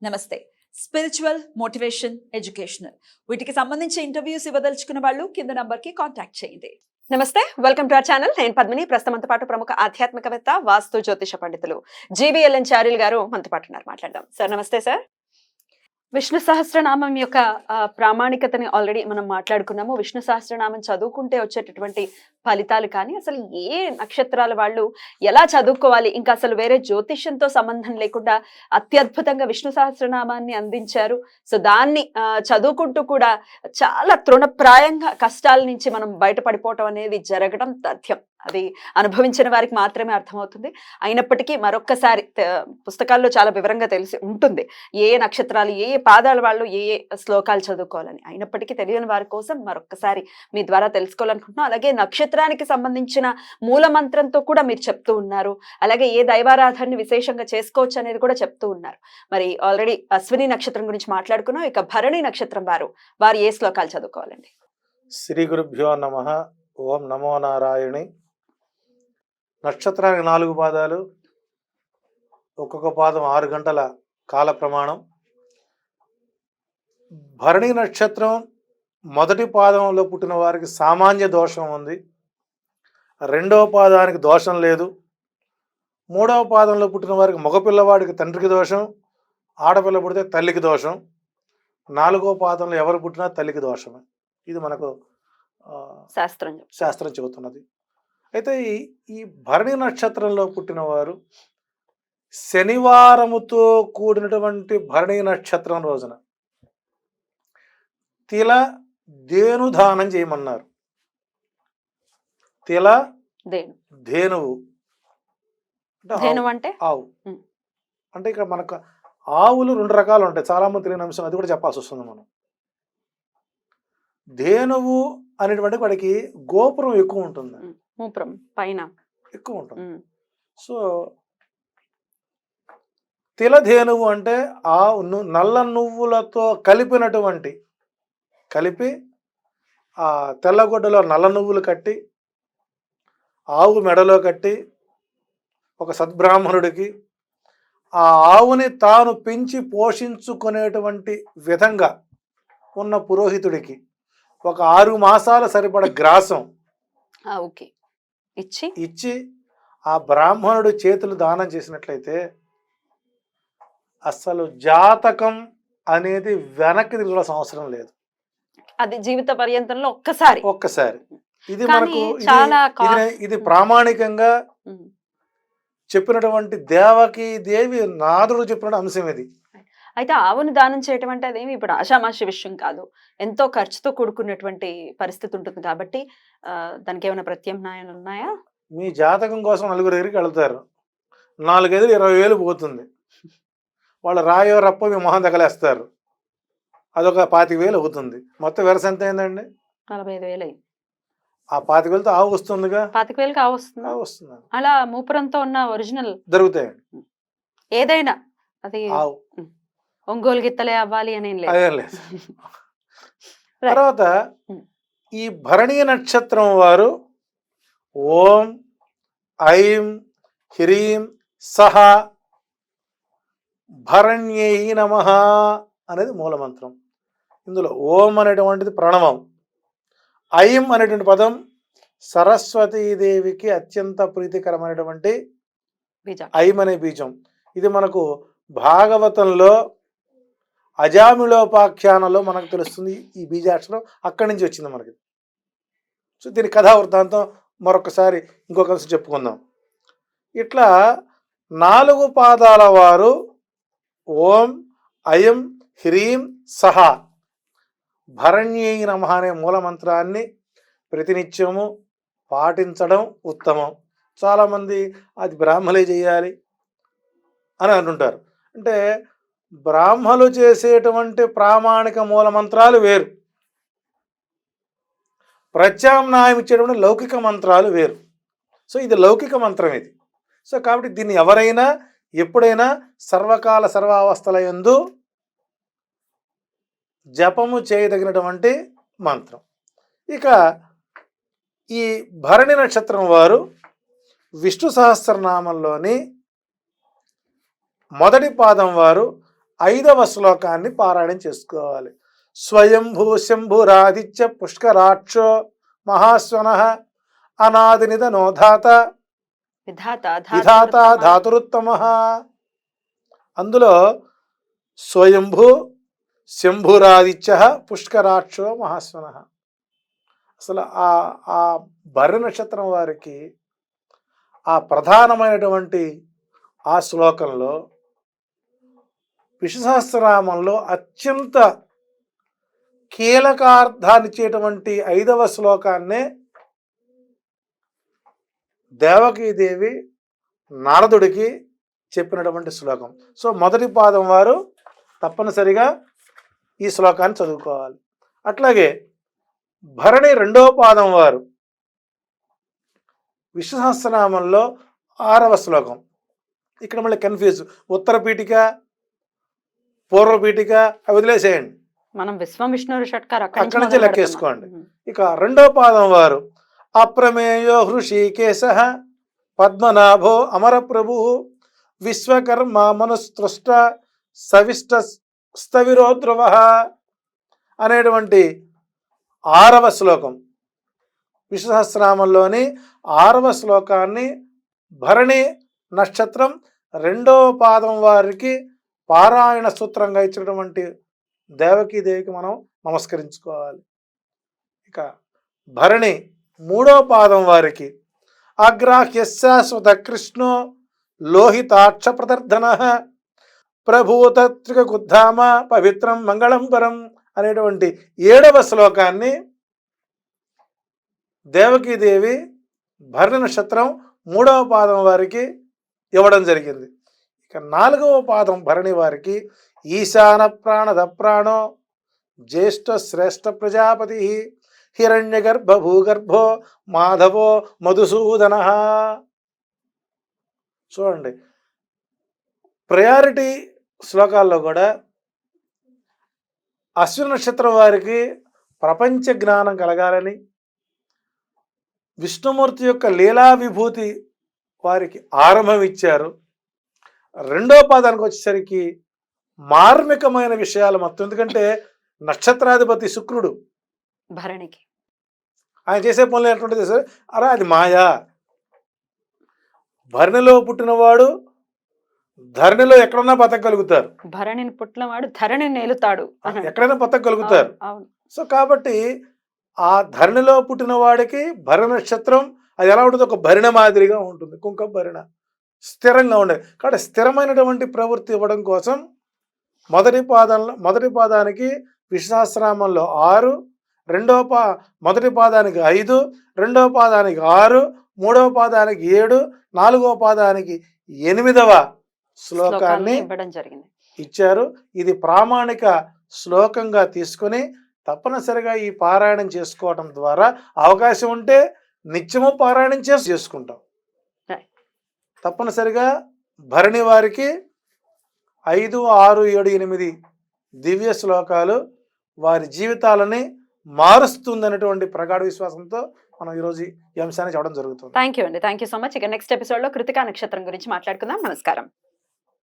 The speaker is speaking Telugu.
నమస్తే. స్పిరిచువల్, మోటివేషన్, ఎడ్యుకేషనల్ వీటికి సంబంధించి ఇంటర్వ్యూస్ ఇవ్వదలుచుకున్న వాళ్ళు కింద నంబర్ కి కాంటాక్ట్ చేయండి. నమస్తే, వెల్కమ్ టు అవర్ ఛానల్. నేను పద్మిని. ప్రస్తుతంతో పాటు ప్రముఖ ఆధ్యాత్మికవేత్త, వాస్తు జ్యోతిష పండితులు జీవీఎల్ఎన్ చార్యులు గారు మనతో పాటు ఉన్నారు. మాట్లాడదాం. సార్ నమస్తే. సార్, విష్ణు సహస్రనామం యొక్క ప్రామాణికతని ఆల్రెడీ మనం మాట్లాడుకున్నాము. విష్ణు సహస్రనామం చదువుకుంటే వచ్చేటటువంటి ఫలితాలు కానీ, అసలు ఏ నక్షత్రాల వాళ్ళు ఎలా చదువుకోవాలి, ఇంకా అసలు వేరే జ్యోతిష్యంతో సంబంధం లేకుండా అత్యద్భుతంగా విష్ణు సహస్రనామాన్ని అందించారు. సో దాన్ని చదువుకుంటూ కూడా చాలా తృణప్రాయంగా కష్టాల నుంచి మనం బయటపడిపోవటం అనేది జరగడం తథ్యం. అది అనుభవించిన వారికి మాత్రమే అర్థమవుతుంది. అయినప్పటికీ మరొక్కసారి పుస్తకాల్లో చాలా వివరంగా తెలిసి ఉంటుంది ఏ నక్షత్రాలు, ఏ పాదాల వాళ్ళు ఏ శ్లోకాలు చదువుకోవాలని. అయినప్పటికీ తెలియని వారి కోసం మరొక్కసారి మీ ద్వారా తెలుసుకోవాలనుకుంటున్నాం. అలాగే నక్షత్రానికి సంబంధించిన మూల మంత్రంతో కూడా మీరు చెప్తూ ఉన్నారు. అలాగే ఏ దైవారాధనని విశేషంగా చేసుకోవచ్చు అనేది కూడా చెప్తూ ఉన్నారు. మరి ఆల్రెడీ అశ్విని నక్షత్రం గురించి మాట్లాడుకున్నాం. ఇక భరణి నక్షత్రం వారు ఏ శ్లోకాలు చదువుకోవాలండి? శ్రీ గురుభ్యో నమః. ఓం నమో నారాయణి. నక్షత్రానికి 4 పాదాలు, ఒక్కొక్క పాదం 6 గంటల కాల ప్రమాణం. భరణి నక్షత్రం మొదటి పాదంలో పుట్టిన వారికి సామాన్య దోషం ఉంది. 2వ పాదానికి దోషం లేదు. 3వ పాదంలో పుట్టిన వారికి మగపిల్లవాడికి తండ్రికి దోషం, ఆడపిల్ల పుడితే తల్లికి దోషం. 4వ పాదంలో ఎవరు పుట్టినా తల్లికి దోషమే. ఇది మనకు శాస్త్రం చెబుతున్నది. అయితే ఈ భరణి నక్షత్రంలో పుట్టిన వారు శనివారముతో కూడినటువంటి భరణి నక్షత్రం రోజున తిల ధేనుదానం చేయమన్నారు. తిల ధేనువు అంటే ఆవు. అంటే ఇక్కడ మనకు ఆవులు 2 రకాలు ఉంటాయి. చాలా మంది తెలియని అంశం, అది కూడా చెప్పాల్సి వస్తుంది. మనం ధేనువు అనేటువంటి వాడికి గోపురం ఎక్కువ ఉంటుంది, పైన ఎక్కువ ఉంటుంది. సో తిలధేనువు అంటే ఆ నల్ల నువ్వులతో కలిపి ఆ తెల్లగొడ్డలో నల్ల నువ్వులు కట్టి ఆవు మెడలో కట్టి ఒక సద్బ్రాహ్మణుడికి ఆ ఆవుని తాను పెంచి పోషించుకునేటువంటి విధంగా ఉన్న పురోహితుడికి ఒక 6 మాసాల సరిపడ గ్రాసం ఇచ్చి ఆ బ్రాహ్మణుడు చేతులు దానం చేసినట్లయితే అసలు జాతకం అనేది వెనక్కి తిరగాల్సిన అవసరం లేదు. అది జీవిత పర్యంతంలో ఒక్కసారి. ఇది మనకు ఇది ప్రామాణికంగా చెప్పినటువంటి దేవకి దేవి నాదుడు చెప్పిన అంశం ఇది. అయితే ఆవును దానం చేయటం అంటే అదేమి ఇప్పుడు ఆషామాషి విషయం కాదు. ఎంతో ఖర్చుతో కూడుకున్నటువంటి పరిస్థితి ఉంటుంది. కాబట్టి దానికి ఏమైనా ప్రత్యామ్నాయాలు ఉన్నాయా? మీ జాతకం కోసం 4 దగ్గరికి వెళ్తారు, 4 గదులు 20,000 పోతుంది. వాళ్ళు రాయో రప్ప మీ మొహం తగలేస్తారు, అదొక 25,000 అవుతుంది. మొత్తం వెరస ఎంత అయిందండి? 45,000 అయింది. ఆ 25,000తో ఆవు వస్తుందిగా. 25,000కి ఆవు వస్తుంది. అలా మూపురంతో ఉన్న ఒరిజినల్ దొరుకుతాయండి. ఏదైనా అది ఆవు ఒంగోలు గిత్తలే అవ్వాలి అని లేదు. తర్వాత ఈ భరణి నక్షత్రం వారు ఓం ఐం హ్రీం సహ భరణ్యై నమః అనేది మూలమంత్రం. ఇందులో ఓం అనేటువంటిది ప్రణవం, ఐం అనేటువంటి పదం సరస్వతీదేవికి అత్యంత ప్రీతికరమైనటువంటి ఐం అనే బీజం. ఇది మనకు భాగవతంలో అజామిళోపాఖ్యానంలో మనకు తెలుస్తుంది. ఈ బీజాక్షరం అక్కడి నుంచి వచ్చింది మనకి. సో దీని కథా వృత్తాంతం మరొకసారి ఇంకొక అంశం చెప్పుకుందాం. ఇట్లా 4 పాదాల వారు ఓం ఐం హ్రీం సహ భరణ్యై నమః అనే మూలమంత్రాన్ని ప్రతినిత్యము పాటించడం ఉత్తమం. చాలామంది అది బ్రాహ్మలే చేయాలి అని అంటుంటారు. అంటే బ్రాహ్మలు చేసేటువంటి ప్రామాణిక మూలమంత్రాలు వేరు, ప్రత్యామ్నాయం ఇచ్చేటువంటి లౌకిక మంత్రాలు వేరు. సో ఇది లౌకిక మంత్రం ఇది. సో కాబట్టి దీన్ని ఎవరైనా ఎప్పుడైనా సర్వకాల సర్వావస్థల యందు జపము చేయదగినటువంటి మంత్రం. ఇక ఈ భరణి నక్షత్రం వారు విష్ణు సహస్రనామంలోని మొదటి పాదం వారు 5వ శ్లోకాన్ని పారాయణం చేసుకోవాలి. స్వయంభూ శంభురాదిత్య పుష్కరాక్షో మహాస్వన అనాది నిధనోధాత విధాత ధాతురుత్తమ. అందులో స్వయంభూ శంభురాదిత్య పుష్కరాక్షో మహాస్వన. అసలు ఆ భరణి నక్షత్రం వారికి ఆ ప్రధానమైనటువంటి ఆ శ్లోకంలో విష్ణు సహస్రనామంలో అత్యంత కీలకార్థాన్నిచ్చేటువంటి 5వ శ్లోకాన్నే దేవకీదేవి నారదుడికి చెప్పినటువంటి శ్లోకం. సో మొదటి పాదం వారు తప్పనిసరిగా ఈ శ్లోకాన్ని చదువుకోవాలి. అట్లాగే భరణి 2వ పాదం వారు విష్ణు సహస్రనామంలో 6వ శ్లోకం. ఇక్కడ మళ్ళీ కన్ఫ్యూజ్, ఉత్తర పీఠిక పూర్వ పీఠిక అవి వదిలేసేయండి, మనం విశ్వం విష్ణు షట్కార్ అక్కడి నుంచి లెక్కేసుకోండి. ఇక 2వ పాదం వారు అప్రమేయో హృషికేశ పద్మనాభో అమరప్రభు విశ్వకర్మ మనుస్పృష్ట సవిష్ట స్థవిరోద్రవ అనేటువంటి 6వ శ్లోకం. విష్ణు సహస్రనామంలోని 6వ శ్లోకాన్ని భరణి నక్షత్రం 2వ పాదం వారికి పారాయణ సూత్రంగా ఇచ్చినటువంటి దేవకీదేవికి మనం నమస్కరించుకోవాలి. ఇక భరణి 3వ పాదం వారికి అగ్రాహ్యశాశ్వత కృష్ణో లోహితాక్ష ప్రదర్ధన ప్రభూతత్రికుద్ధామ పవిత్రం మంగళం పరం అనేటువంటి 7వ శ్లోకాన్ని దేవకీదేవి భరణి నక్షత్రం 3వ పాదం వారికి ఇవ్వడం జరిగింది. ఇక 4వ పాదం భరణి వారికి ఈశాన ప్రాణద ప్రాణో జ్యేష్ఠ శ్రేష్ఠ ప్రజాపతి హిరణ్యగర్భ భూగర్భో మాధవో మధుసూదన. చూడండి, ప్రయారిటీ శ్లోకాల్లో కూడా అశ్విని నక్షత్రం వారికి ప్రపంచ జ్ఞానం కలగాలని, విష్ణుమూర్తి యొక్క లీలా విభూతి వారికి ఆరంభం ఇచ్చారు. 2వ పాదానికి వచ్చేసరికి మార్మికమైన విషయాలు మొత్తం, ఎందుకంటే నక్షత్రాధిపతి శుక్రుడు భరణికి ఆయన చేసే పనులు ఎటువంటిది సార్, అరే అది మాయా. భరణిలో పుట్టినవాడు ధరణిలో ఎక్కడన్నా బతకగలుగుతారు, భరణిని పుట్టినవాడు ధరణిని నేలుతాడు, ఎక్కడైనా బతకగలుగుతారు. సో కాబట్టి ఆ ధరణిలో పుట్టిన వాడికి భరణి నక్షత్రం అది ఎలా ఉంటుంది, ఒక భరిణ మాదిరిగా ఉంటుంది, కుంకుమ భరిణ స్థిరంగా ఉండేది. కాబట్టి స్థిరమైనటువంటి ప్రవృత్తి ఇవ్వడం కోసం మొదటి పాదానికి విష్ణు సహస్రనామంలో 6, మొదటి పాదానికి 5, 2వ పాదానికి 6, 3వ పాదానికి 7, 4వ పాదానికి 8వ శ్లోకాన్ని ఇవ్వడం జరిగింది, ఇచ్చారు. ఇది ప్రామాణిక శ్లోకంగా తీసుకుని తప్పనిసరిగా ఈ పారాయణం చేసుకోవటం ద్వారా అవకాశం ఉంటే నిత్యము పారాయణం చేసుకుంటాం. తప్పనిసరిగా భరణి వారికి 5, 6, 7, 8 దివ్య శ్లోకాలు వారి జీవితాలని మారుస్తుందనేటువంటి ప్రగాఢ విశ్వాసంతో మనం ఈరోజు ఈ అంశాన్ని చెప్పడం జరుగుతుంది. Thank you so much. ఇక నెక్స్ట్ ఎపిసోడ్ లో కృతికా నక్షత్రం గురించి మాట్లాడుకుందాం. నమస్కారం.